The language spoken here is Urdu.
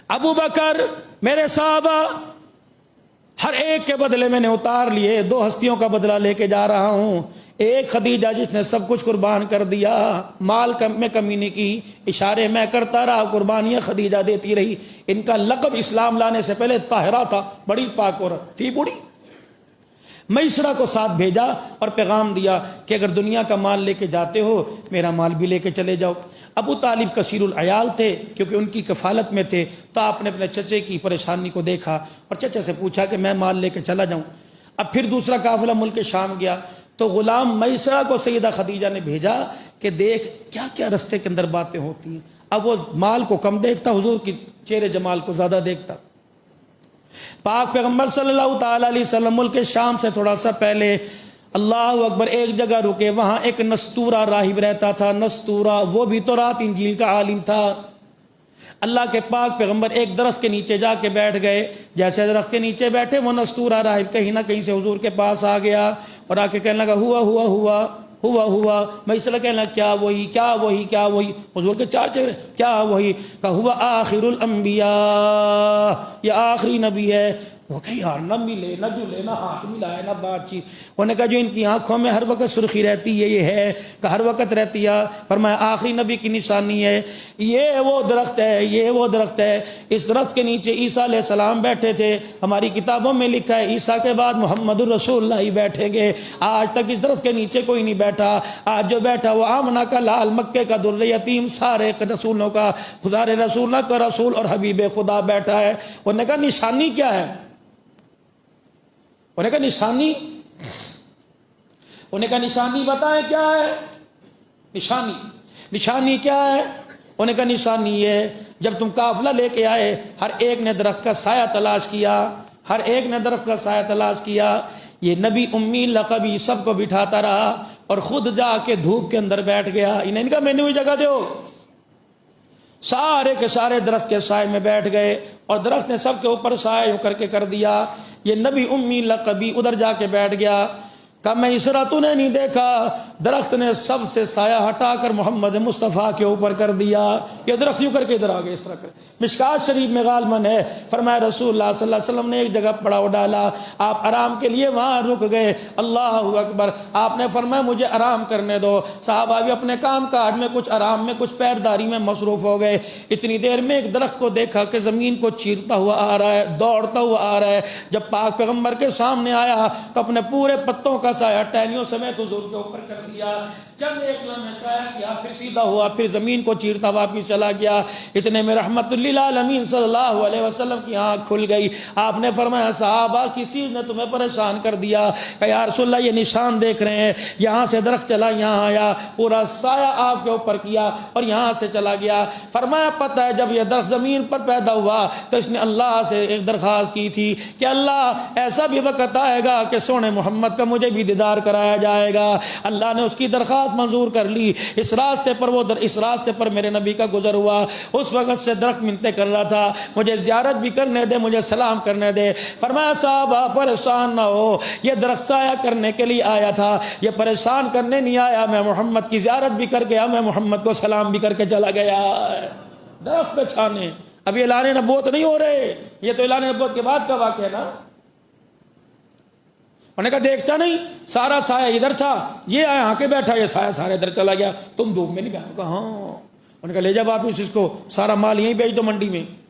ابو بکر میرے صحابہ ہر ایک کے بدلے میں نے اتار لیے، دو ہستیوں کا بدلہ لے کے جا رہا ہوں۔ ایک خدیجہ جس نے سب کچھ قربان کر دیا، مال میں کمی نہیں کی، اشارے میں کرتا رہا، قربانیاں خدیجہ دیتی رہی۔ ان کا لقب اسلام لانے سے پہلے طاہرہ تھا، بڑی پاک عورت تھی، بوڑھی۔ میسرہ کو ساتھ بھیجا اور پیغام دیا کہ اگر دنیا کا مال لے کے جاتے ہو میرا مال بھی لے کے چلے جاؤ۔ ابو طالب کثیر العیال تھے کیونکہ ان کی کفالت میں تھے، تو آپ نے اپنے چچے کی پریشانی کو دیکھا اور چچے سے پوچھا کہ میں مال لے کے چلا جاؤں۔ اب پھر دوسرا قافلہ ملک شام گیا تو غلام میسرہ کو سیدہ خدیجہ نے بھیجا کہ دیکھ کیا کیا رستے کے اندر باتیں ہوتی ہیں۔ اب وہ مال کو کم دیکھتا، حضور کی چہرے جمال کو زیادہ دیکھتا۔ پاک پیغمبر صلی اللہ تعالی علیہ وسلم ملک شام سے تھوڑا سا پہلے اللہ اکبر ایک جگہ رکے، وہاں ایک نستورہ راہب رہتا تھا۔ نستورہ وہ بھی تورات انجیل کا عالم تھا۔ اللہ کے پاک پیغمبر ایک درخت کے نیچے جا کے بیٹھ گئے، جیسے درخت کے نیچے بیٹھے وہ نستورہ راہب کہیں نہ کہیں سے حضور کے پاس آ گیا اور آ کے کہنے لگا ہوا ہوا ہوا ہوا ہوا۔ میں اس لیے کہنے لگا کیا وہی کیا وہی کیا وہی؟ حضور کے چار چہرے، کیا وہی؟ کہا ہوا آخر الانبیاء، یہ آخری نبی ہے۔ وہ کہ یار نہ ملے نہ جلے نہ ہاتھ ملائے نہ بات چیت۔ انہوں نے کہا جو ان کی آنکھوں میں ہر وقت سرخی رہتی ہے یہ ہے کہ ہر وقت رہتی ہے۔ فرمایا آخری نبی کی نشانی ہے، یہ وہ درخت ہے، یہ وہ درخت ہے۔ اس درخت کے نیچے عیسیٰ علیہ السلام بیٹھے تھے، ہماری کتابوں میں لکھا ہے عیسیٰ کے بعد محمد الرسول اللہ ہی بیٹھیں گے۔ آج تک اس درخت کے نیچے کوئی نہیں بیٹھا، آج جو بیٹھا وہ آمنہ کا لال، مکے کا در یتیم، سارے رسولوں کا، خدا رسولوں کا رسول اور حبیب خدا بیٹھا ہے۔ انہوں نے کہا نشانی کیا ہے؟ انہوں نے کہا نشانی، انہوں نے کہا نشانی بتائیں کیا ہے؟ نشانی کیا ہے؟ انہوں نے کہا نشانی یہ جب تم قافلہ لے کے آئے ہر ایک نے درخت کا سایہ تلاش کیا، ہر ایک نے درخت کا سایہ تلاش کیا۔ یہ نبی امی لقبی سب کو بٹھاتا رہا اور خود جا کے دھوپ کے اندر بیٹھ گیا۔ انہوں نے کہا میں نے وہی جگہ دو، سارے کے سارے درخت کے سائے میں بیٹھ گئے اور درخت نے سب کے اوپر سایہ یوں کر کے کر دیا۔ یہ نبی امی لقبی ادھر جا کے بیٹھ گیا۔ کہا میں اس طرح تو نے نہیں دیکھا، درخت نے سب سے سایہ ہٹا کر محمد مصطفیٰ کے اوپر کر دیا۔ یہ درخت یوں کر کے ادھر آ گئے، اس طرح کر۔ مشکات شریف میں غالباً ہے، فرمایا رسول اللہ صلی اللہ علیہ وسلم نے ایک جگہ پڑاؤ ڈالا، آپ آرام کے لیے وہاں رک گئے۔ اللہ اکبر، آپ نے فرمایا مجھے آرام کرنے دو۔ صحابہ بھی اپنے کام کاج میں کچھ آرام میں کچھ پیرداری میں مصروف ہو گئے۔ اتنی دیر میں ایک درخت کو دیکھا کہ زمین کو چیرتا ہوا آ رہا ہے، دوڑتا ہوا آ رہا ہے۔ جب پاک پیغمبر کے سامنے آیا تو اپنے پورے پتوں کا سایہ ٹہنیوں سمیت حضور کے اوپر کر دیا۔ چند ایک لمحے سایہ کیا، پھر سیدھا ہوا، پھر زمین کو چیرتا واپس چلا گیا۔ اتنے میں رحمت للعالمین صلی اللہ علیہ وسلم کی آنکھ کھل گئی۔ آپ نے فرمایا صحابہ کس چیز نے تمہیں پریشان کر دیا؟ کہ یا رسول اللہ یہ نشان دیکھ رہے ہیں، یہاں سے درخت چلا یہاں آیا، پورا سایہ آپ کے اوپر کیا اور یہاں سے چلا گیا۔ فرمایا پتہ ہے جب یہ درخت زمین پر پیدا ہوا تو اس نے اللہ سے ایک درخواست کی تھی کہ اللہ ایسا بھی وقت آئے گا کہ سونے محمد کا مجھے بھی دیدار کرایا جائے گا۔ اللہ نے اس کی درخواست منظور کر لی۔ اس راستے پر اس راستے پر میرے نبی کا گزر ہوا، اس وقت سے درخت منتیں کر رہا تھا مجھے زیارت بھی کرنے دے، مجھے سلام کرنے دے۔ فرمایا صحابہ پریشان نہ ہو، یہ درخت سایہ کرنے کے لیے آیا تھا، یہ پریشان کرنے نہیں آیا۔ میں محمد کی زیارت بھی کر گیا، میں محمد کو سلام بھی کر کے چلا گیا۔ درخت پہ چھانے، اب یہ اعلان نبوت نہیں ہو رہے، یہ تو اعلان نبوت کے بعد کا واقعہ ہے نا۔ انہوں نے کہا دیکھتا نہیں سارا سایہ ادھر تھا، یہ آیا آ کے بیٹھا، یہ سایہ سارے ادھر چلا گیا، تم دھوپ میں نہیں بیٹھا؟ کہا ہاں۔ انہوں نے کہا لے جا واپس اس کو، سارا مال یہیں بیچ دو منڈی میں۔